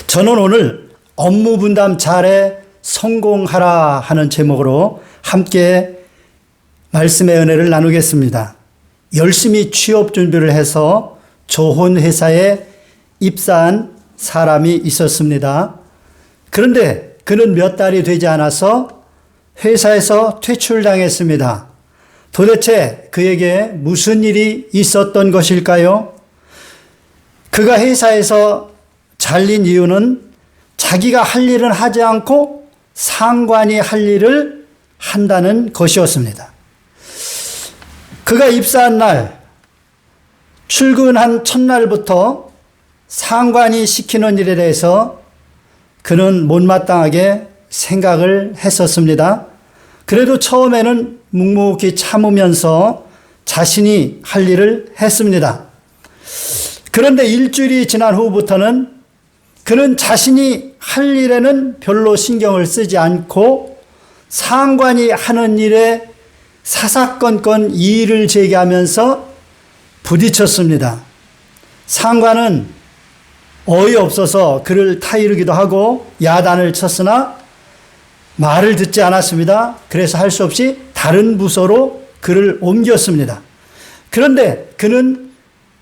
저는 오늘 업무 분담 잘해 성공하라 하는 제목으로 함께 말씀의 은혜를 나누겠습니다. 열심히 취업 준비를 해서 좋은 회사에 입사한 사람이 있었습니다. 그런데 그는 몇 달이 되지 않아서 회사에서 퇴출당했습니다. 도대체 그에게 무슨 일이 있었던 것일까요? 그가 회사에서 잘린 이유는 자기가 할 일은 하지 않고 상관이 할 일을 한다는 것이었습니다. 그가 입사한 날, 출근한 첫날부터 상관이 시키는 일에 대해서 그는 못마땅하게 생각을 했었습니다. 그래도 처음에는 묵묵히 참으면서 자신이 할 일을 했습니다. 그런데 일주일이 지난 후부터는 그는 자신이 할 일에는 별로 신경을 쓰지 않고 상관이 하는 일에 사사건건 이의를 제기하면서 부딪혔습니다. 상관은 어이없어서 그를 타이르기도 하고 야단을 쳤으나 말을 듣지 않았습니다. 그래서 할 수 없이 다른 부서로 그를 옮겼습니다. 그런데 그는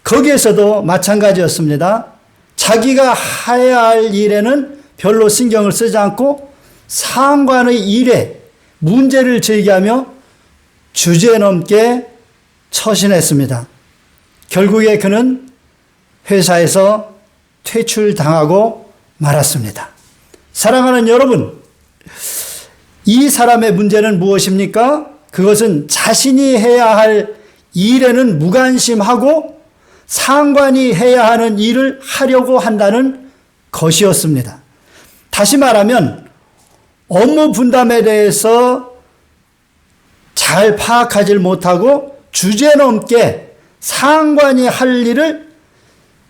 거기에서도 마찬가지였습니다. 자기가 해야 할 일에는 별로 신경을 쓰지 않고 상관의 일에 문제를 제기하며 주제넘게 처신했습니다. 결국에 그는 회사에서 퇴출당하고 말았습니다. 사랑하는 여러분, 이 사람의 문제는 무엇입니까? 그것은 자신이 해야 할 일에는 무관심하고 상관이 해야 하는 일을 하려고 한다는 것이었습니다. 다시 말하면 업무 분담에 대해서 잘 파악하지 못하고 주제넘게 상관이 할 일을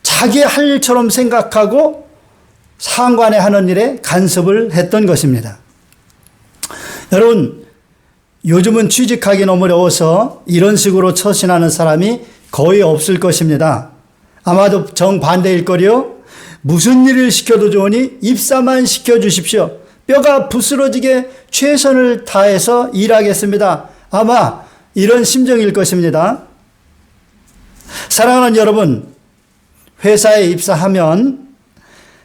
자기 할 일처럼 생각하고 상관이 하는 일에 간섭을 했던 것입니다. 여러분, 요즘은 취직하기 너무 어려워서 이런 식으로 처신하는 사람이 거의 없을 것입니다. 아마도 정반대일 거리요. 무슨 일을 시켜도 좋으니 입사만 시켜주십시오. 뼈가 부스러지게 최선을 다해서 일하겠습니다. 아마 이런 심정일 것입니다. 사랑하는 여러분, 회사에 입사하면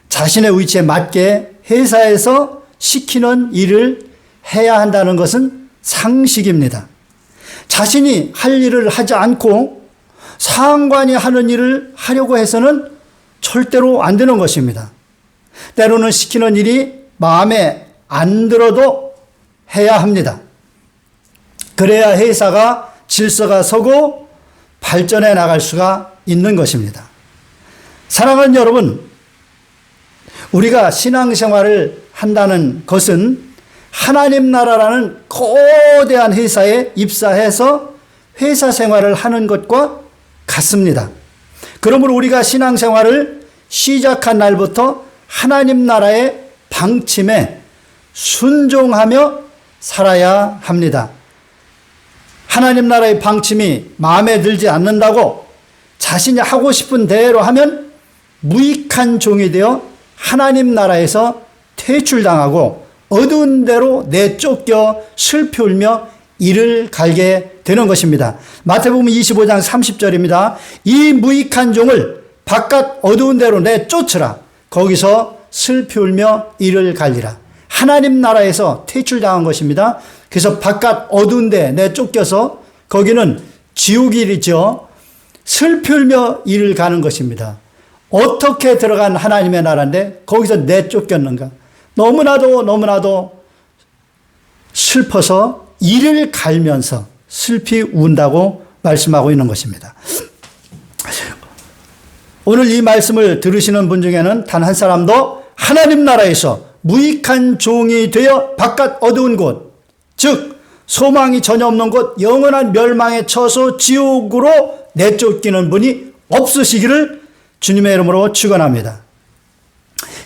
자신의 위치에 맞게 회사에서 시키는 일을 해야 한다는 것은 상식입니다. 자신이 할 일을 하지 않고 상관이 하는 일을 하려고 해서는 절대로 안 되는 것입니다. 때로는 시키는 일이 마음에 안 들어도 해야 합니다. 그래야 회사가 질서가 서고 발전해 나갈 수가 있는 것입니다. 사랑하는 여러분, 우리가 신앙생활을 한다는 것은 하나님 나라라는 거대한 회사에 입사해서 회사 생활을 하는 것과 같습니다. 그러므로 우리가 신앙생활을 시작한 날부터 하나님 나라의 방침에 순종하며 살아야 합니다. 하나님 나라의 방침이 마음에 들지 않는다고 자신이 하고 싶은 대로 하면 무익한 종이 되어 하나님 나라에서 퇴출당하고 어두운 데로 내쫓겨 슬피 울며 이를 갈게 되는 것입니다. 마태복음 25장 30절입니다. 이 무익한 종을 바깥 어두운 데로 내쫓으라. 거기서 슬피 울며 이를 갈리라. 하나님 나라에서 퇴출당한 것입니다. 그래서 바깥 어두운 데 내쫓겨서 거기는 지옥이죠. 슬피 울며 이를 가는 것입니다. 어떻게 들어간 하나님의 나라인데 거기서 내쫓겼는가? 너무나도 슬퍼서 이를 갈면서 슬피 운다고 말씀하고 있는 것입니다. 오늘 이 말씀을 들으시는 분 중에는 단 한 사람도 하나님 나라에서 무익한 종이 되어 바깥 어두운 곳, 즉 소망이 전혀 없는 곳, 영원한 멸망에 처서 지옥으로 내쫓기는 분이 없으시기를 주님의 이름으로 축원합니다.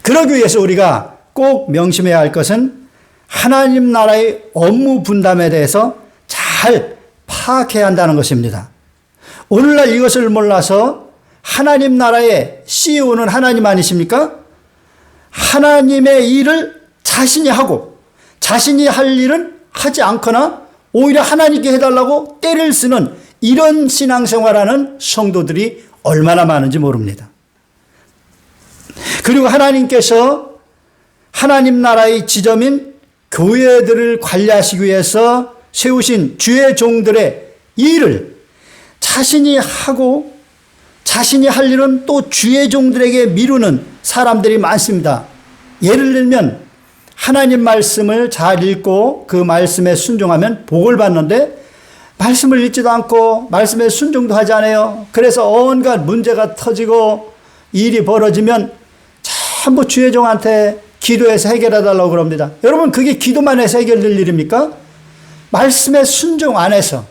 그러기 위해서 우리가 꼭 명심해야 할 것은 하나님 나라의 업무 분담에 대해서 잘 파악해야 한다는 것입니다. 오늘날 이것을 몰라서 하나님 나라의 CEO는 하나님 아니십니까? 하나님의 일을 자신이 하고 자신이 할 일은 하지 않거나 오히려 하나님께 해달라고 때를 쓰는 이런 신앙생활하는 성도들이 얼마나 많은지 모릅니다. 그리고 하나님께서 하나님 나라의 지점인 교회들을 관리하시기 위해서 세우신 주의 종들의 일을 자신이 하고 자신이 할 일은 또 주의 종들에게 미루는 사람들이 많습니다. 예를 들면 하나님 말씀을 잘 읽고 그 말씀에 순종하면 복을 받는데 말씀을 읽지도 않고 말씀에 순종도 하지 않아요. 그래서 온갖 문제가 터지고 일이 벌어지면 전부 주의 종한테 기도해서 해결해 달라고 그럽니다. 여러분, 그게 기도만 해서 해결될 일입니까? 말씀에 순종 안 해서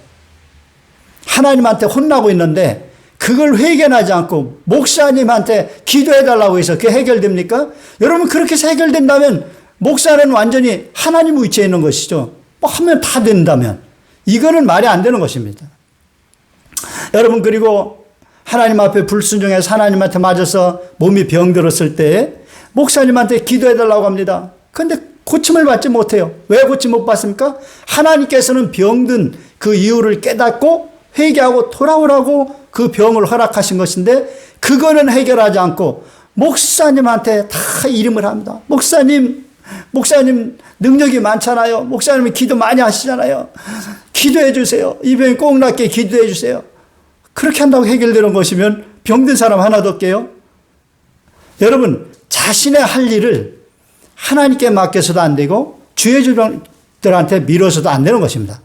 하나님한테 혼나고 있는데 그걸 회개하지 않고 목사님한테 기도해 달라고 해서 그게 해결됩니까? 여러분, 그렇게 해서 해결된다면 목사는 완전히 하나님 위치에 있는 것이죠. 뭐 하면 다 된다면 이거는 말이 안 되는 것입니다. 여러분, 그리고 하나님 앞에 불순종해서 하나님한테 맞아서 몸이 병들었을 때 목사님한테 기도해 달라고 합니다. 그런데 고침을 받지 못해요. 왜 고침 못 받습니까? 하나님께서는 병든 그 이유를 깨닫고 회개하고 돌아오라고 그 병을 허락하신 것인데 그거는 해결하지 않고 목사님한테 다 이름을 합니다. 목사님 능력이 많잖아요. 목사님이 기도 많이 하시잖아요. 기도해 주세요. 이 병이 꼭 낫게 기도해 주세요. 그렇게 한다고 해결되는 것이면 병든 사람 하나도 없게요. 여러분, 자신의 할 일을 하나님께 맡겨서도 안 되고 주의 종들한테 밀어서도 안 되는 것입니다.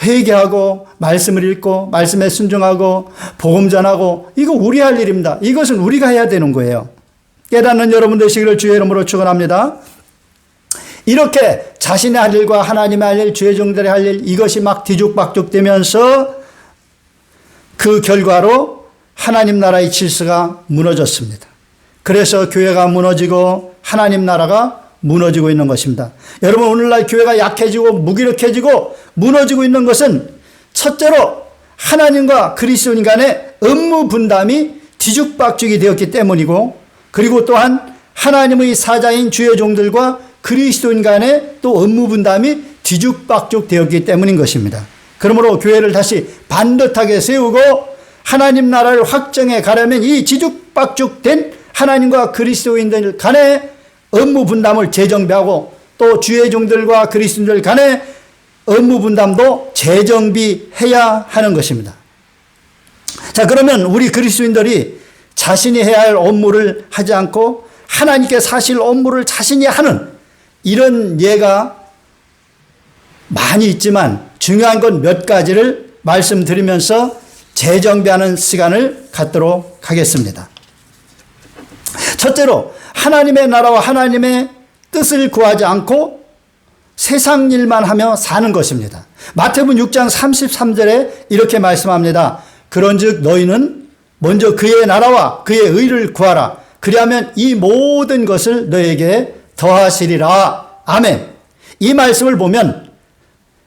회개하고 말씀을 읽고 말씀에 순종하고 복음 전하고 이거 우리 할 일입니다. 이것은 우리가 해야 되는 거예요. 깨닫는 여러분 되시기를 주의 이름으로 축원합니다. 이렇게 자신의 할 일과 하나님의 할 일, 주의 종들의 할 일, 이것이 막 뒤죽박죽 되면서 그 결과로 하나님 나라의 질서가 무너졌습니다. 그래서 교회가 무너지고 하나님 나라가 무너지고 있는 것입니다. 여러분, 오늘날 교회가 약해지고 무기력해지고 무너지고 있는 것은 첫째로 하나님과 그리스도인 간의 업무 분담이 뒤죽박죽이 되었기 때문이고, 그리고 또한 하나님의 사자인 주의 종들과 그리스도인 간의 또 업무 분담이 뒤죽박죽 되었기 때문인 것입니다. 그러므로 교회를 다시 반듯하게 세우고 하나님 나라를 확정해 가려면 이 뒤죽박죽된 하나님과 그리스도인들 간의 업무 분담을 재정비하고 또 주의 종들과 그리스도인들 간의 업무 분담도 재정비해야 하는 것입니다. 자, 그러면 우리 그리스도인들이 자신이 해야 할 업무를 하지 않고 하나님께 사실 업무를 자신이 하는 이런 예가 많이 있지만 중요한 건 몇 가지를 말씀드리면서 재정비하는 시간을 갖도록 하겠습니다. 첫째로 하나님의 나라와 하나님의 뜻을 구하지 않고 세상 일만 하며 사는 것입니다. 마태복음 6장 33절에 이렇게 말씀합니다. 그런즉 너희는 먼저 그의 나라와 그의 의를 구하라. 그리하면 이 모든 것을 너에게 더하시리라. 아멘. 이 말씀을 보면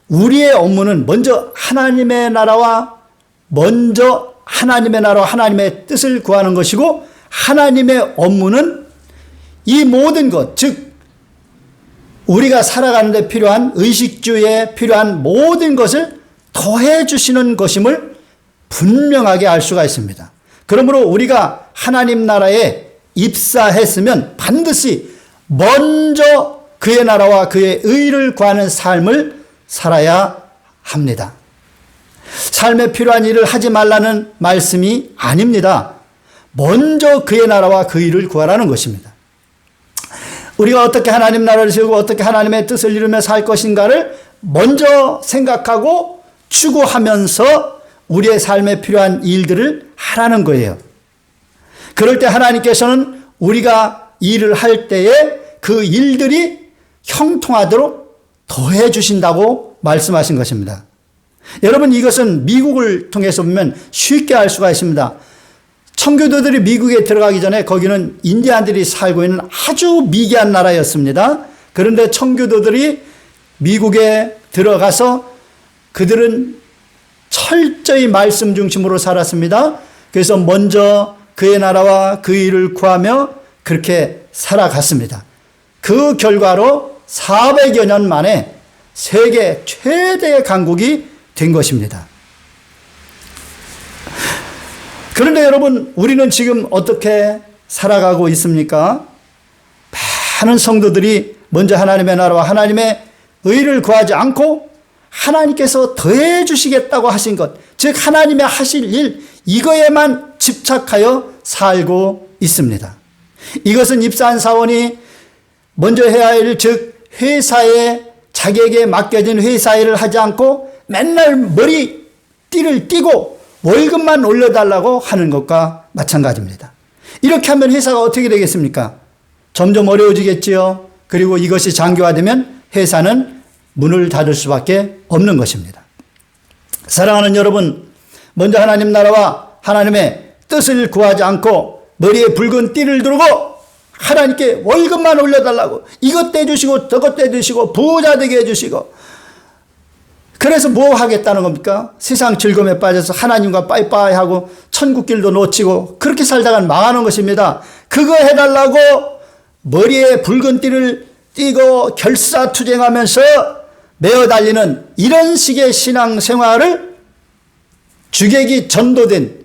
우리의 업무는 먼저 하나님의 나라와 하나님의 뜻을 구하는 것이고, 하나님의 업무는 이 모든 것, 즉 우리가 살아가는 데 필요한 의식주에 필요한 모든 것을 더해 주시는 것임을 분명하게 알 수가 있습니다. 그러므로 우리가 하나님 나라에 입사했으면 반드시 먼저 그의 나라와 그의 의를 구하는 삶을 살아야 합니다. 삶에 필요한 일을 하지 말라는 말씀이 아닙니다. 먼저 그의 나라와 그 일을 구하라는 것입니다. 우리가 어떻게 하나님 나라를 세우고 어떻게 하나님의 뜻을 이루며 살 것인가를 먼저 생각하고 추구하면서 우리의 삶에 필요한 일들을 하라는 거예요. 그럴 때 하나님께서는 우리가 일을 할 때에 그 일들이 형통하도록 더해 주신다고 말씀하신 것입니다. 여러분, 이것은 미국을 통해서 보면 쉽게 알 수가 있습니다. 청교도들이 미국에 들어가기 전에 거기는 인디안들이 살고 있는 아주 미개한 나라였습니다. 그런데 청교도들이 미국에 들어가서 그들은 철저히 말씀 중심으로 살았습니다. 그래서 먼저 그의 나라와 그 일을 구하며 그렇게 살아갔습니다. 그 결과로 400여 년 만에 세계 최대의 강국이 된 것입니다. 그런데 여러분, 우리는 지금 어떻게 살아가고 있습니까? 많은 성도들이 먼저 하나님의 나라와 하나님의 의를 구하지 않고 하나님께서 더해 주시겠다고 하신 것, 즉 하나님의 하실 일, 이거에만 집착하여 살고 있습니다. 이것은 입사한 사원이 먼저 해야 할 일, 즉 회사에 자기에게 맡겨진 회사 일을 하지 않고 맨날 머리띠를 띠고 월급만 올려달라고 하는 것과 마찬가지입니다. 이렇게 하면 회사가 어떻게 되겠습니까? 점점 어려워지겠지요. 그리고 이것이 장기화되면 회사는 문을 닫을 수밖에 없는 것입니다. 사랑하는 여러분, 먼저 하나님 나라와 하나님의 뜻을 구하지 않고 머리에 붉은 띠를 두르고 하나님께 월급만 올려달라고, 이것 떼주시고 저것 떼주시고 부자 되게 해주시고, 그래서 뭐 하겠다는 겁니까? 세상 즐거움에 빠져서 하나님과 빠이빠이 하고 천국길도 놓치고 그렇게 살다간 망하는 것입니다. 그거 해달라고 머리에 붉은 띠를 띠고 결사투쟁하면서 매어 달리는 이런 식의 신앙생활을, 주객이 전도된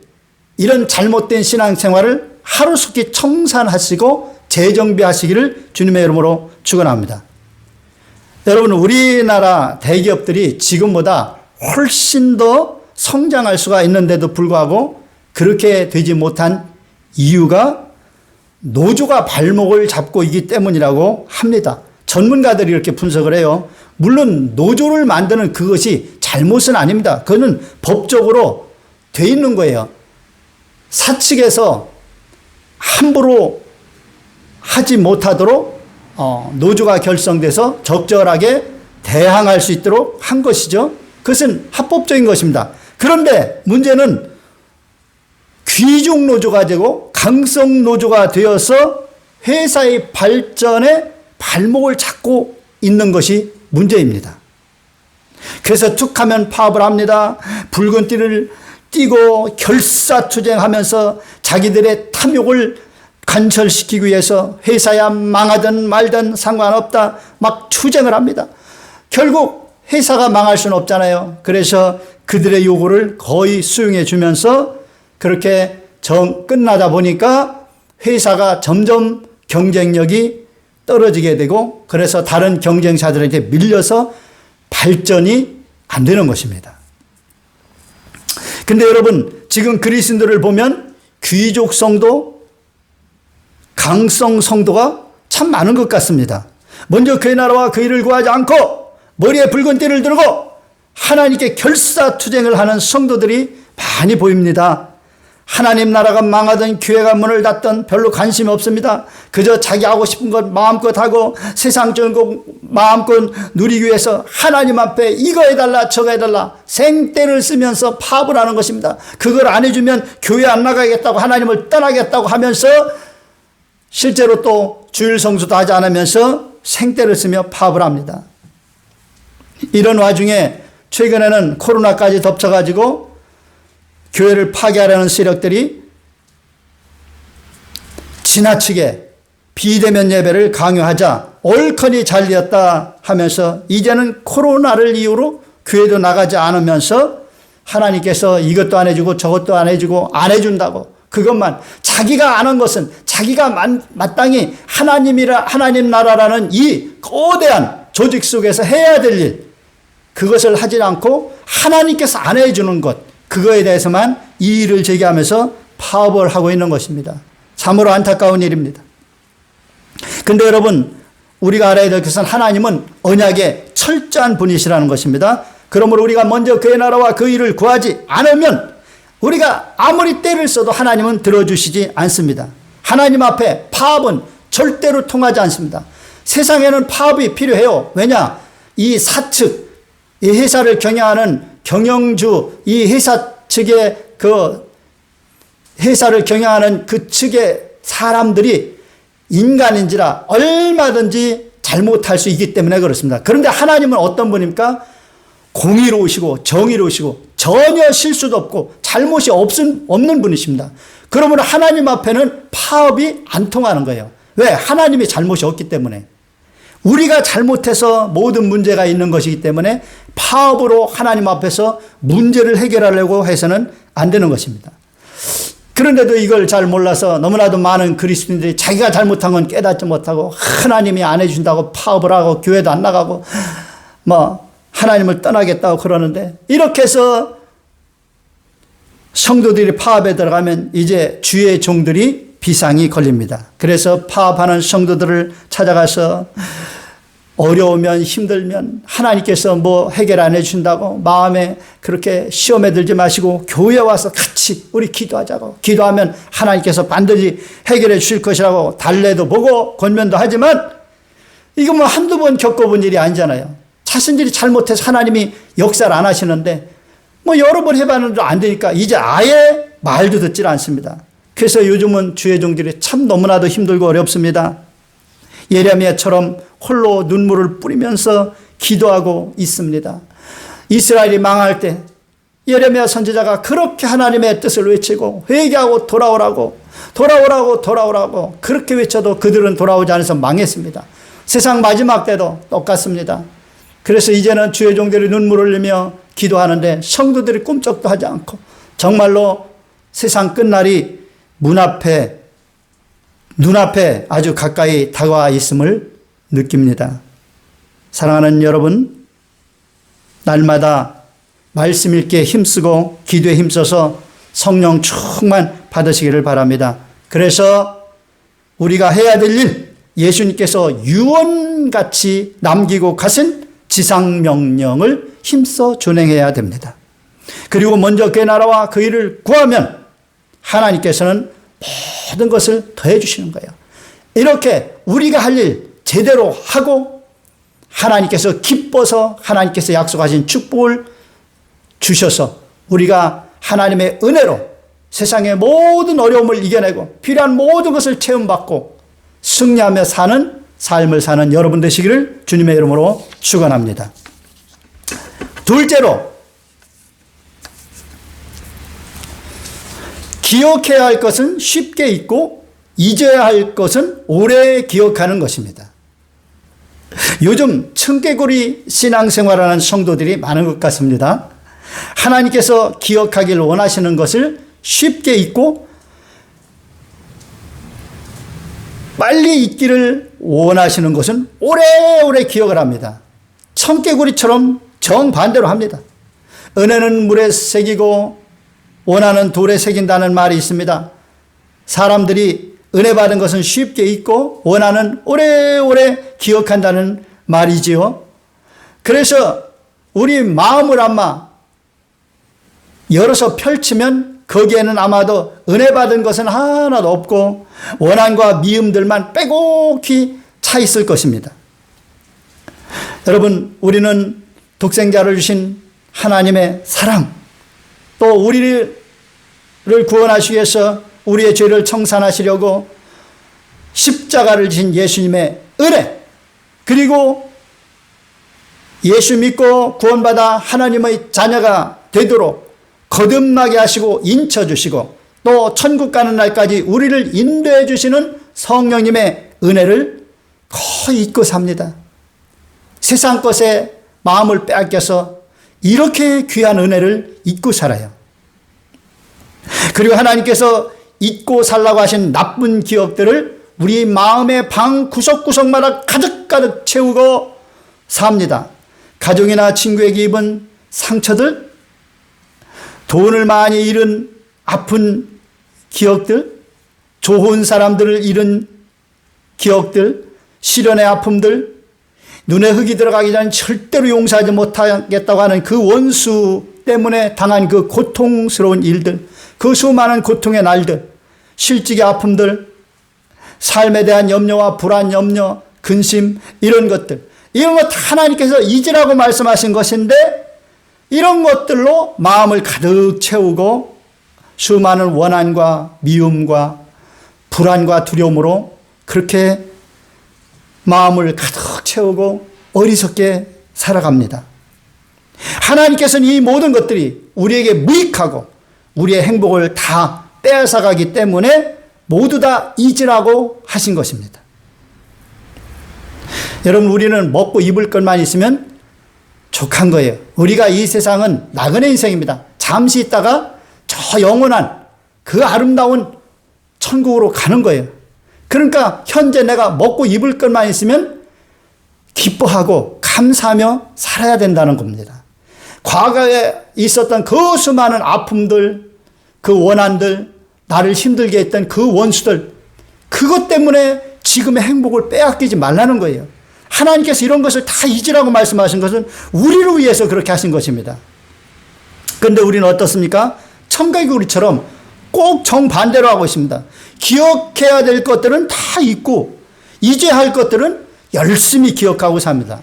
이런 잘못된 신앙생활을 하루속히 청산하시고 재정비하시기를 주님의 이름으로 축원합니다. 여러분, 우리나라 대기업들이 지금보다 훨씬 더 성장할 수가 있는데도 불구하고 그렇게 되지 못한 이유가 노조가 발목을 잡고 있기 때문이라고 합니다. 전문가들이 이렇게 분석을 해요. 물론 노조를 만드는 그것이 잘못은 아닙니다. 그거는 법적으로 돼 있는 거예요. 사측에서 함부로 하지 못하도록 노조가 결성돼서 적절하게 대항할 수 있도록 한 것이죠. 그것은 합법적인 것입니다. 그런데 문제는 귀족 노조가 되고 강성 노조가 되어서 회사의 발전에 발목을 잡고 있는 것이 문제입니다. 그래서 툭하면 파업을 합니다. 붉은 띠를 띠고 결사투쟁하면서 자기들의 탐욕을 관철시키기 위해서 회사야 망하든 말든 상관없다 막 투쟁을 합니다. 결국 회사가 망할 수는 없잖아요. 그래서 그들의 요구를 거의 수용해 주면서 그렇게 끝나다 보니까 회사가 점점 경쟁력이 떨어지게 되고, 그래서 다른 경쟁사들에게 밀려서 발전이 안 되는 것입니다. 근데 여러분, 지금 그리스도인들을 보면 귀족 성도, 강성 성도가 참 많은 것 같습니다. 먼저 그의 나라와 그 일을 구하지 않고 머리에 붉은 띠를 두르고 하나님께 결사투쟁을 하는 성도들이 많이 보입니다. 하나님 나라가 망하든 교회가 문을 닫든 별로 관심이 없습니다. 그저 자기 하고 싶은 것 마음껏 하고 세상적인 것 마음껏 누리기 위해서 하나님 앞에 이거 해달라 저거 해달라 생떼를 쓰면서 파업을 하는 것입니다. 그걸 안 해주면 교회 안 나가겠다고, 하나님을 떠나겠다고 하면서 실제로 또 주일 성수도 하지 않으면서 생떼를 쓰며 파업을 합니다. 이런 와중에 최근에는 코로나까지 덮쳐가지고 교회를 파괴하려는 세력들이 지나치게 비대면 예배를 강요하자 옳거니 잘되었다 하면서 이제는 코로나를 이유로 교회도 나가지 않으면서 하나님께서 이것도 안 해주고 저것도 안 해주고 안 해준다고, 그것만 자기가 아는 것은 자기가 마땅히 하나님 나라라는 이 거대한 조직 속에서 해야 될 일, 그것을 하지 않고 하나님께서 안 해주는 것, 그거에 대해서만 이의를 제기하면서 파업을 하고 있는 것입니다. 참으로 안타까운 일입니다. 그런데 여러분, 우리가 알아야 될 것은 하나님은 언약의 철저한 분이시라는 것입니다. 그러므로 우리가 먼저 그의 나라와 그 일을 구하지 않으면 우리가 아무리 때를 써도 하나님은 들어주시지 않습니다. 하나님 앞에 파업은 절대로 통하지 않습니다. 세상에는 파업이 필요해요. 왜냐? 이 사측, 이 회사를 경영하는 경영주, 이 회사 측의 회사를 경영하는 그 측의 사람들이 인간인지라 얼마든지 잘못할 수 있기 때문에 그렇습니다. 그런데 하나님은 어떤 분입니까? 공의로우시고 정의로우시고 전혀 실수도 없고 잘못이 없는 분이십니다. 그러므로 하나님 앞에는 파업이 안 통하는 거예요. 왜? 하나님이 잘못이 없기 때문에. 우리가 잘못해서 모든 문제가 있는 것이기 때문에 파업으로 하나님 앞에서 문제를 해결하려고 해서는 안 되는 것입니다. 그런데도 이걸 잘 몰라서 너무나도 많은 그리스도인들이 자기가 잘못한 건 깨닫지 못하고 하나님이 안 해준다고 파업을 하고 교회도 안 나가고 하나님을 떠나겠다고 그러는데, 이렇게 해서 성도들이 파업에 들어가면 이제 주의 종들이 비상이 걸립니다. 그래서 파업하는 성도들을 찾아가서 어려우면 힘들면 하나님께서 해결 안 해준다고 마음에 그렇게 시험에 들지 마시고 교회에 와서 같이 우리 기도하자고, 기도하면 하나님께서 반드시 해결해 주실 것이라고 달래도 보고 권면도 하지만, 이거 한두 번 겪어본 일이 아니잖아요. 자신들이 잘못해서 하나님이 역사를 안 하시는데 여러 번 해봤는데 안 되니까 이제 아예 말도 듣질 않습니다. 그래서 요즘은 주의 종들이 참 너무나도 힘들고 어렵습니다. 예레미야처럼 홀로 눈물을 뿌리면서 기도하고 있습니다. 이스라엘이 망할 때 예레미야 선지자가 그렇게 하나님의 뜻을 외치고 회개하고 돌아오라고 그렇게 외쳐도 그들은 돌아오지 않아서 망했습니다. 세상 마지막 때도 똑같습니다. 그래서 이제는 주의 종들이 눈물을 흘리며 기도하는데 성도들이 꿈쩍도 하지 않고 정말로 세상 끝날이 눈앞에 아주 가까이 다가와 있음을 느낍니다. 사랑하는 여러분, 날마다 말씀 읽기에 힘쓰고 기도에 힘써서 성령 충만 받으시기를 바랍니다. 그래서 우리가 해야 될 일, 예수님께서 유언같이 남기고 가신 지상명령을 힘써 준행해야 됩니다. 그리고 먼저 그의 나라와 그 일을 구하면 하나님께서는 모든 것을 더해 주시는 거예요. 이렇게 우리가 할 일 제대로 하고 하나님께서 기뻐서 하나님께서 약속하신 축복을 주셔서 우리가 하나님의 은혜로 세상의 모든 어려움을 이겨내고 필요한 모든 것을 체험받고 승리하며 사는 삶을 사는 여러분 되시기를 주님의 이름으로 축원합니다. 둘째로, 기억해야 할 것은 쉽게 잊고 잊어야 할 것은 오래 기억하는 것입니다. 요즘 청개구리 신앙생활하는 성도들이 많은 것 같습니다. 하나님께서 기억하길 원하시는 것을 쉽게 잊고 빨리 잊기를 원하시는 것은 오래오래 기억을 합니다. 청개구리처럼 정반대로 합니다. 은혜는 물에 새기고 원하는 돌에 새긴다는 말이 있습니다. 사람들이 은혜 받은 것은 쉽게 잊고 원하는 오래오래 기억한다는 말이지요. 그래서 우리 마음을 아마 열어서 펼치면 거기에는 아마도 은혜 받은 것은 하나도 없고 원한과 미움들만 빼곡히 차 있을 것입니다. 여러분, 우리는 독생자를 주신 하나님의 사랑, 또 우리를 구원하시기 위해서 우리의 죄를 청산하시려고 십자가를 지신 예수님의 은혜, 그리고 예수 믿고 구원받아 하나님의 자녀가 되도록 거듭나게 하시고 인쳐주시고 또 천국 가는 날까지 우리를 인도해 주시는 성령님의 은혜를 거의 잊고 삽니다. 세상 것에 마음을 빼앗겨서 이렇게 귀한 은혜를 잊고 살아요. 그리고 하나님께서 잊고 살라고 하신 나쁜 기억들을 우리 마음의 방 구석구석마다 가득가득 채우고 삽니다. 가족이나 친구에게 입은 상처들, 돈을 많이 잃은 아픈 기억들, 좋은 사람들을 잃은 기억들, 시련의 아픔들, 눈에 흙이 들어가기 전 절대로 용서하지 못하겠다고 하는 그 원수 때문에 당한 그 고통스러운 일들, 그 수많은 고통의 날들, 실직의 아픔들, 삶에 대한 염려와 불안, 염려, 근심, 이런 것들, 이런 것 하나님께서 잊으라고 말씀하신 것인데 이런 것들로 마음을 가득 채우고 수많은 원한과 미움과 불안과 두려움으로 그렇게 마음을 가득 채우고 어리석게 살아갑니다. 하나님께서는 이 모든 것들이 우리에게 무익하고 우리의 행복을 다 빼앗아가기 때문에 모두 다 잊으라고 하신 것입니다. 여러분, 우리는 먹고 입을 것만 있으면 족한 거예요. 우리가 이 세상은 나그네 인생입니다. 잠시 있다가 저 영원한 그 아름다운 천국으로 가는 거예요. 그러니까 현재 내가 먹고 입을 것만 있으면 기뻐하고 감사하며 살아야 된다는 겁니다. 과거에 있었던 그 수많은 아픔들, 그 원한들, 나를 힘들게 했던 그 원수들, 그것 때문에 지금의 행복을 빼앗기지 말라는 거예요. 하나님께서 이런 것을 다 잊으라고 말씀하신 것은 우리를 위해서 그렇게 하신 것입니다. 그런데 우리는 어떻습니까? 청각이 우리처럼 꼭 정반대로 하고 있습니다. 기억해야 될 것들은 다 잊고 잊어야 할 것들은 열심히 기억하고 삽니다.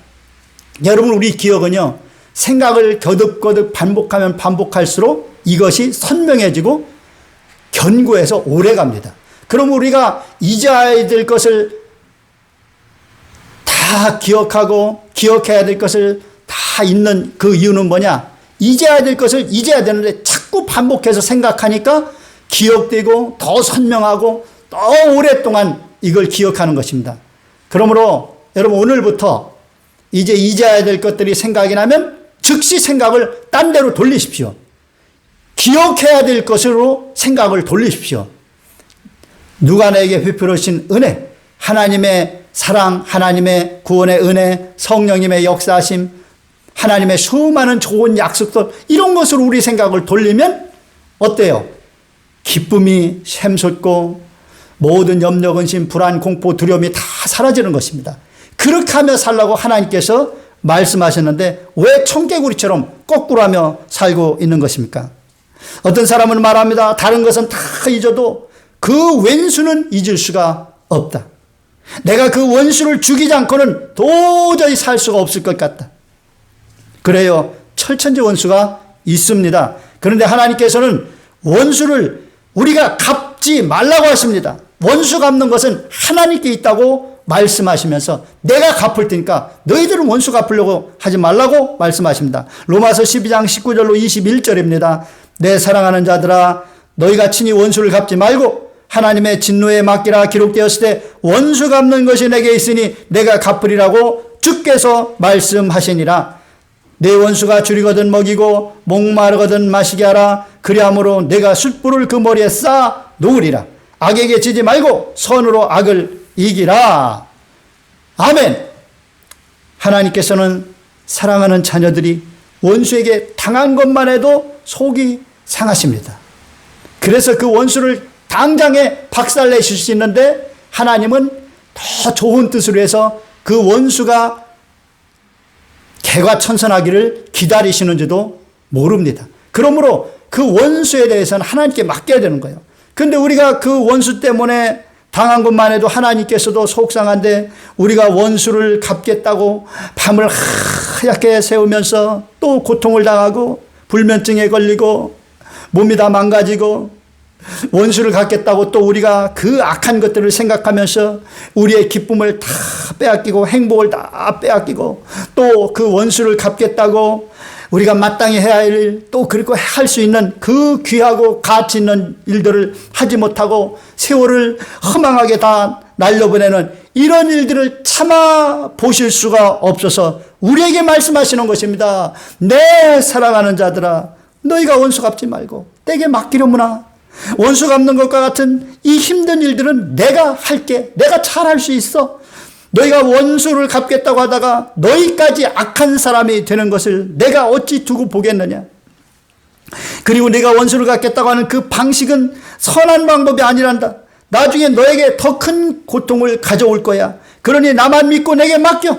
여러분, 우리 기억은요, 생각을 거듭거듭 반복하면 반복할수록 이것이 선명해지고 견고해서 오래갑니다. 그럼 우리가 잊어야 될 것을 다 기억하고 기억해야 될 것을 다 잊는 그 이유는 뭐냐? 잊어야 될 것을 잊어야 되는데 자꾸 반복해서 생각하니까 기억되고 더 선명하고 더 오랫동안 이걸 기억하는 것입니다. 그러므로 여러분, 오늘부터 이제 잊어야 될 것들이 생각이 나면 즉시 생각을 딴 데로 돌리십시오. 기억해야 될 것으로 생각을 돌리십시오. 누가 내게 베풀으신 은혜, 하나님의 사랑, 하나님의 구원의 은혜, 성령님의 역사하심, 하나님의 수많은 좋은 약속들, 이런 것으로 우리 생각을 돌리면 어때요? 기쁨이 샘솟고 모든 염려, 근심, 불안, 공포, 두려움이 다 사라지는 것입니다. 그렇게 하며 살라고 하나님께서 말씀하셨는데 왜 청개구리처럼 거꾸로 하며 살고 있는 것입니까? 어떤 사람은 말합니다. 다른 것은 다 잊어도 그 왼수는 잊을 수가 없다. 내가 그 원수를 죽이지 않고는 도저히 살 수가 없을 것 같다. 그래요. 철천지 원수가 있습니다. 그런데 하나님께서는 원수를 우리가 갚지 말라고 하십니다. 원수 갚는 것은 하나님께 있다고 말씀하시면서 내가 갚을 테니까 너희들은 원수 갚으려고 하지 말라고 말씀하십니다. 로마서 12장 19절로 21절입니다. 내 사랑하는 자들아, 너희가 친히 원수를 갚지 말고 하나님의 진노에 맡기라. 기록되었을 때 원수 갚는 것이 내게 있으니 내가 갚으리라고 주께서 말씀하시니라. 내 원수가 줄이거든 먹이고 목마르거든 마시게 하라. 그리함으로 내가 숯불을 그 머리에 쌓아 놓으리라. 악에게 지지 말고 선으로 악을 이기라. 아멘. 하나님께서는 사랑하는 자녀들이 원수에게 당한 것만 해도 속이 상하십니다. 그래서 그 원수를 당장에 박살내실 수 있는데 하나님은 더 좋은 뜻으로 해서 그 원수가 개과천선하기를 기다리시는지도 모릅니다. 그러므로 그 원수에 대해서는 하나님께 맡겨야 되는 거예요. 그런데 우리가 그 원수 때문에 당한 것만 해도 하나님께서도 속상한데 우리가 원수를 갚겠다고 밤을 하얗게 새우면서 또 고통을 당하고 불면증에 걸리고 몸이 다 망가지고 원수를 갚겠다고 또 우리가 그 악한 것들을 생각하면서 우리의 기쁨을 다 빼앗기고 행복을 다 빼앗기고 또 그 원수를 갚겠다고 우리가 마땅히 해야 할 일, 또 그리고 할 수 있는 그 귀하고 가치 있는 일들을 하지 못하고 세월을 허망하게 다 날려보내는 이런 일들을 참아 보실 수가 없어서 우리에게 말씀하시는 것입니다. 내 사랑하는 자들아, 너희가 원수 갚지 말고 내게 맡기려무나. 원수 갚는 것과 같은 이 힘든 일들은 내가 할게. 내가 잘할 수 있어. 너희가 원수를 갚겠다고 하다가 너희까지 악한 사람이 되는 것을 내가 어찌 두고 보겠느냐. 그리고 내가 원수를 갚겠다고 하는 그 방식은 선한 방법이 아니란다. 나중에 너에게 더 큰 고통을 가져올 거야. 그러니 나만 믿고 내게 맡겨.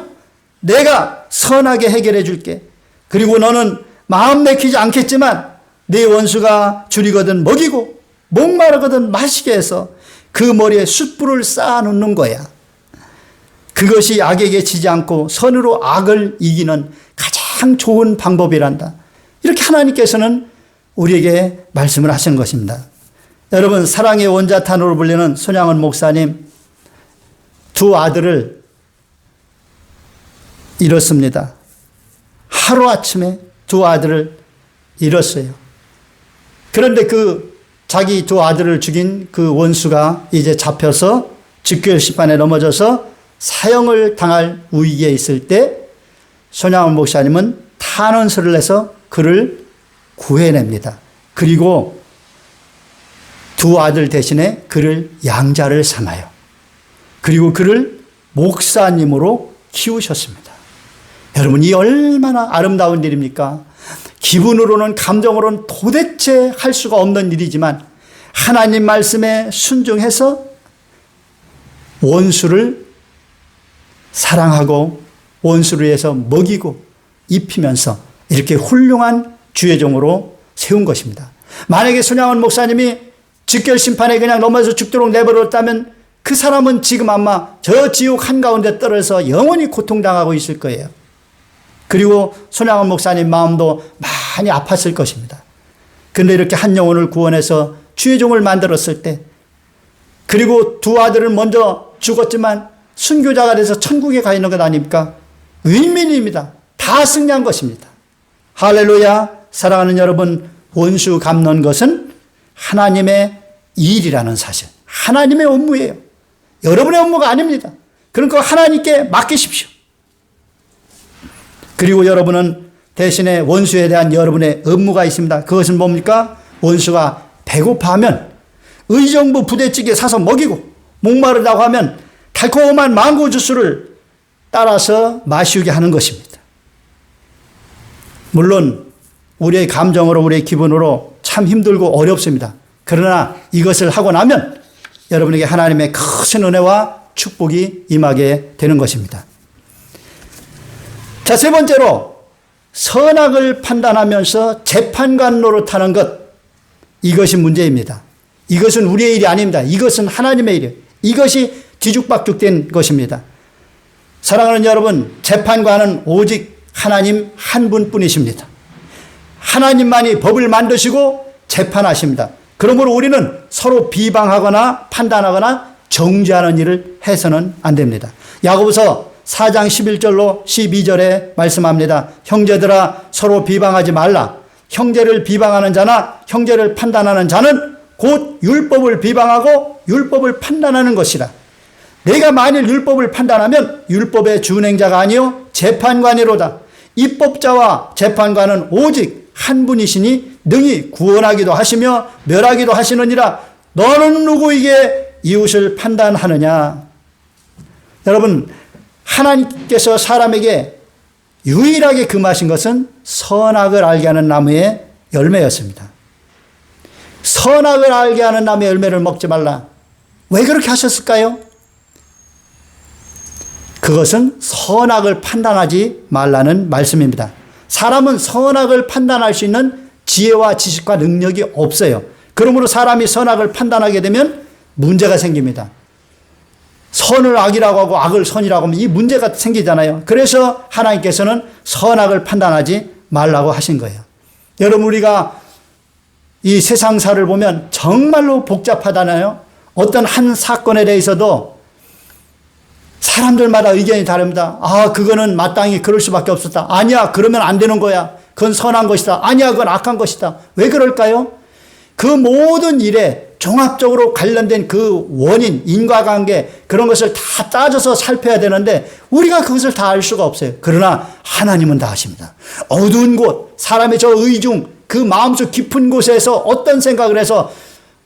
내가 선하게 해결해 줄게. 그리고 너는 마음 내키지 않겠지만 내 원수가 줄이거든 먹이고 목마르거든 마시게 해서 그 머리에 숯불을 쌓아 놓는 거야. 그것이 악에게 지지 않고 선으로 악을 이기는 가장 좋은 방법이란다. 이렇게 하나님께서는 우리에게 말씀을 하신 것입니다. 여러분, 사랑의 원자탄으로 불리는 손양원 목사님 두 아들을 잃었습니다. 하루아침에 두 아들을 잃었어요. 그런데 그 자기 두 아들을 죽인 그 원수가 이제 잡혀서 즉결심판에 넘어져서 사형을 당할 위기에 있을 때 손양원 목사님은 탄원서를 내서 그를 구해냅니다. 그리고 두 아들 대신에 그를 양자를 삼아요. 그리고 그를 목사님으로 키우셨습니다. 여러분, 이 얼마나 아름다운 일입니까? 기분으로는, 감정으로는 도대체 할 수가 없는 일이지만 하나님 말씀에 순종해서 원수를 사랑하고 원수를 위해서 먹이고 입히면서 이렇게 훌륭한 주의 종으로 세운 것입니다. 만약에 손양원 목사님이 즉결 심판에 그냥 넘어져서 죽도록 내버렸다면 그 사람은 지금 아마 저 지옥 한가운데 떨어져서 영원히 고통당하고 있을 거예요. 그리고 손양원 목사님 마음도 많이 아팠을 것입니다. 그런데 이렇게 한 영혼을 구원해서 주의 종을 만들었을 때, 그리고 두 아들은 먼저 죽었지만 순교자가 돼서 천국에 가 있는 것 아닙니까? 윈윈입니다. 다 승리한 것입니다. 할렐루야. 사랑하는 여러분, 원수 갚는 것은 하나님의 일이라는 사실, 하나님의 업무예요. 여러분의 업무가 아닙니다. 그러니까 하나님께 맡기십시오. 그리고 여러분은 대신에 원수에 대한 여러분의 업무가 있습니다. 그것은 뭡니까? 원수가 배고파하면 의정부 부대찌개 사서 먹이고, 목마르다고 하면 달콤한 망고 주스를 따라서 마시게 하는 것입니다. 물론 우리의 감정으로, 우리의 기분으로 참 힘들고 어렵습니다. 그러나 이것을 하고 나면 여러분에게 하나님의 큰 은혜와 축복이 임하게 되는 것입니다. 자, 세 번째로 선악을 판단하면서 재판관 노릇하는 것, 이것이 문제입니다. 이것은 우리의 일이 아닙니다. 이것은 하나님의 일이에요. 이것이 뒤죽박죽된 것입니다. 사랑하는 여러분, 재판관은 오직 하나님 한 분뿐이십니다. 하나님만이 법을 만드시고 재판하십니다. 그러므로 우리는 서로 비방하거나 판단하거나 정죄하는 일을 해서는 안 됩니다. 야고보서 4장 11절로 12절에 말씀합니다. 형제들아, 서로 비방하지 말라. 형제를 비방하는 자나 형제를 판단하는 자는 곧 율법을 비방하고 율법을 판단하는 것이라. 내가 만일 율법을 판단하면 율법의 준행자가 아니요 재판관이로다. 입법자와 재판관은 오직 한 분이시니 능히 구원하기도 하시며 멸하기도 하시느니라. 너는 누구에게 이웃을 판단하느냐? 여러분, 하나님께서 사람에게 유일하게 금하신 것은 선악을 알게 하는 나무의 열매였습니다. 선악을 알게 하는 나무의 열매를 먹지 말라. 왜 그렇게 하셨을까요? 그것은 선악을 판단하지 말라는 말씀입니다. 사람은 선악을 판단할 수 있는 지혜와 지식과 능력이 없어요. 그러므로 사람이 선악을 판단하게 되면 문제가 생깁니다. 선을 악이라고 하고 악을 선이라고 하면 이 문제가 생기잖아요. 그래서 하나님께서는 선악을 판단하지 말라고 하신 거예요. 여러분, 우리가 이 세상사를 보면 정말로 복잡하잖아요. 어떤 한 사건에 대해서도 사람들마다 의견이 다릅니다. 아, 그거는 마땅히 그럴 수밖에 없었다. 아니야, 그러면 안 되는 거야. 그건 선한 것이다. 아니야, 그건 악한 것이다. 왜 그럴까요? 그 모든 일에 종합적으로 관련된 그 원인, 인과관계, 그런 것을 다 따져서 살펴야 되는데 우리가 그것을 다 알 수가 없어요. 그러나 하나님은 다 아십니다. 어두운 곳, 사람의 저 의중, 그 마음속 깊은 곳에서 어떤 생각을 해서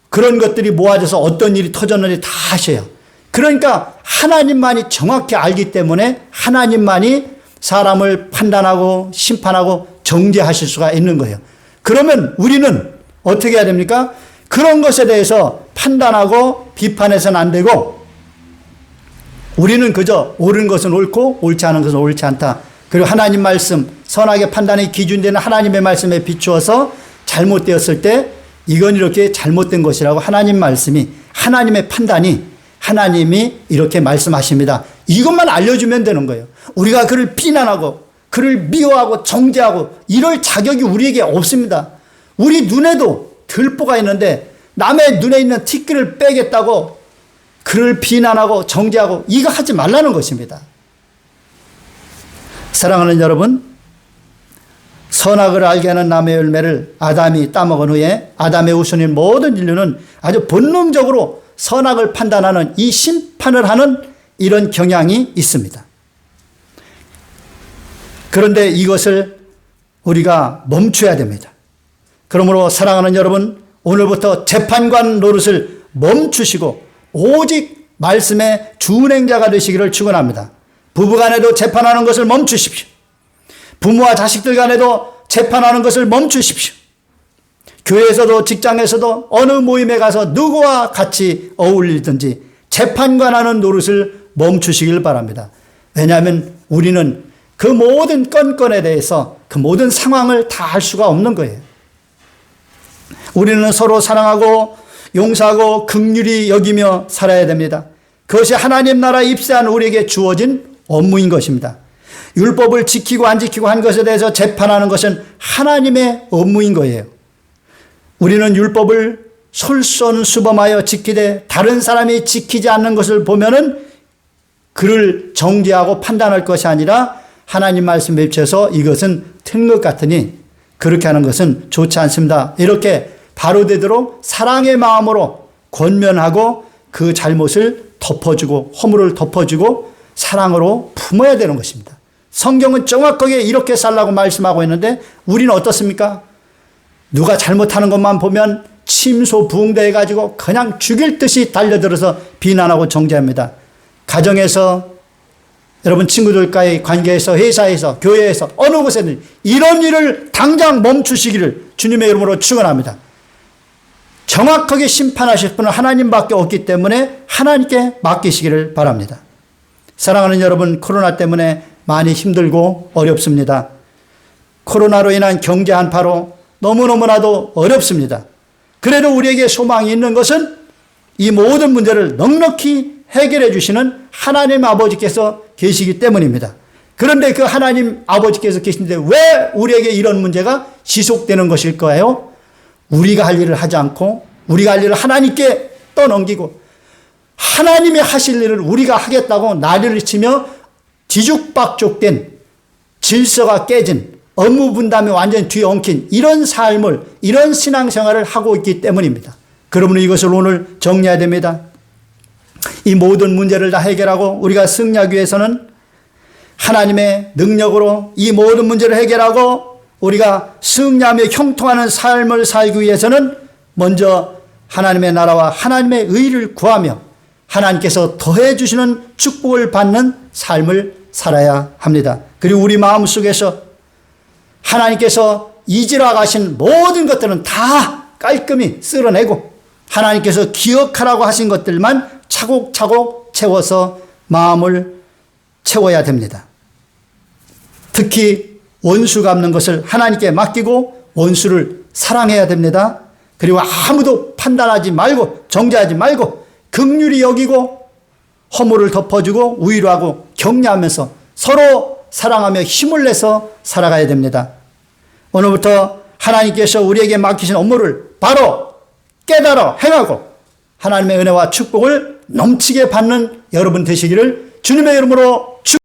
그런 것들이 모아져서 어떤 일이 터졌는지 다 아셔요. 그러니까 하나님만이 정확히 알기 때문에 하나님만이 사람을 판단하고 심판하고 정죄하실 수가 있는 거예요. 그러면 우리는 어떻게 해야 됩니까? 그런 것에 대해서 판단하고 비판해서는 안 되고, 우리는 그저 옳은 것은 옳고 옳지 않은 것은 옳지 않다. 그리고 하나님 말씀, 선악의 판단의 기준되는 하나님의 말씀에 비추어서 잘못되었을 때 이건 이렇게 잘못된 것이라고 하나님 말씀이, 하나님의 판단이, 하나님이 이렇게 말씀하십니다. 이것만 알려주면 되는 거예요. 우리가 그를 비난하고 그를 미워하고 정죄하고 이럴 자격이 우리에게 없습니다. 우리 눈에도 들보가 있는데 남의 눈에 있는 티끌을 빼겠다고 그를 비난하고 정죄하고 이거 하지 말라는 것입니다. 사랑하는 여러분, 선악을 알게 하는 나무의 열매를 아담이 따먹은 후에 아담의 후손인 모든 인류는 아주 본능적으로 선악을 판단하는 이 심판을 하는 이런 경향이 있습니다. 그런데 이것을 우리가 멈춰야 됩니다. 그러므로 사랑하는 여러분, 오늘부터 재판관 노릇을 멈추시고 오직 말씀의 준행자가 되시기를 축원합니다. 부부간에도 재판하는 것을 멈추십시오. 부모와 자식들 간에도 재판하는 것을 멈추십시오. 교회에서도 직장에서도 어느 모임에 가서 누구와 같이 어울리든지 재판관하는 노릇을 멈추시길 바랍니다. 왜냐하면 우리는 그 모든 건건에 대해서 그 모든 상황을 다 알 수가 없는 거예요. 우리는 서로 사랑하고 용서하고 긍휼히 여기며 살아야 됩니다. 그것이 하나님 나라에 입세한 우리에게 주어진 업무인 것입니다. 율법을 지키고 안 지키고 한 것에 대해서 재판하는 것은 하나님의 업무인 거예요. 우리는 율법을 솔선수범하여 지키되 다른 사람이 지키지 않는 것을 보면은 그를 정죄하고 판단할 것이 아니라 하나님 말씀에 비춰서 이것은 틀린 것 같으니 그렇게 하는 것은 좋지 않습니다. 이렇게 바로되도록 사랑의 마음으로 권면하고 그 잘못을 덮어주고 허물을 덮어주고 사랑으로 품어야 되는 것입니다. 성경은 정확하게 이렇게 살라고 말씀하고 있는데 우리는 어떻습니까? 누가 잘못하는 것만 보면 침소부응대해가지고 그냥 죽일 듯이 달려들어서 비난하고 정죄합니다. 가정에서 여러분 친구들과의 관계에서 회사에서 교회에서 어느 곳에든 이런 일을 당장 멈추시기를 주님의 이름으로 축원합니다. 정확하게 심판하실 분은 하나님밖에 없기 때문에 하나님께 맡기시기를 바랍니다. 사랑하는 여러분, 코로나 때문에 많이 힘들고 어렵습니다. 코로나로 인한 경제 한파로 너무너무나도 어렵습니다. 그래도 우리에게 소망이 있는 것은 이 모든 문제를 넉넉히 해결해 주시는 하나님 아버지께서 계시기 때문입니다. 그런데 그 하나님 아버지께서 계신데 왜 우리에게 이런 문제가 지속되는 것일까요? 우리가 할 일을 하지 않고 우리가 할 일을 하나님께 떠넘기고 하나님이 하실 일을 우리가 하겠다고 난리를 치며 뒤죽박죽된 질서가 깨진 업무 분담이 완전히 뒤엉킨 이런 삶을 이런 신앙생활을 하고 있기 때문입니다. 그러므로 이것을 오늘 정리해야 됩니다. 이 모든 문제를 다 해결하고 우리가 승리하기 위해서는 하나님의 능력으로 이 모든 문제를 해결하고 우리가 승리하며 형통하는 삶을 살기 위해서는 먼저 하나님의 나라와 하나님의 의를 구하며 하나님께서 더해 주시는 축복을 받는 삶을 살아야 합니다. 그리고 우리 마음속에서 하나님께서 이지라 가신 모든 것들은 다 깔끔히 쓸어내고 하나님께서 기억하라고 하신 것들만 차곡차곡 채워서 마음을 채워야 됩니다. 특히 원수 갚는 것을 하나님께 맡기고 원수를 사랑해야 됩니다. 그리고 아무도 판단하지 말고 정죄하지 말고 긍휼히 여기고 허물을 덮어주고 위로하고 격려하면서 서로 사랑하며 힘을 내서 살아가야 됩니다. 오늘부터 하나님께서 우리에게 맡기신 업무를 바로 깨달아 행하고 하나님의 은혜와 축복을 넘치게 받는 여러분 되시기를 주님의 이름으로 축복합니다.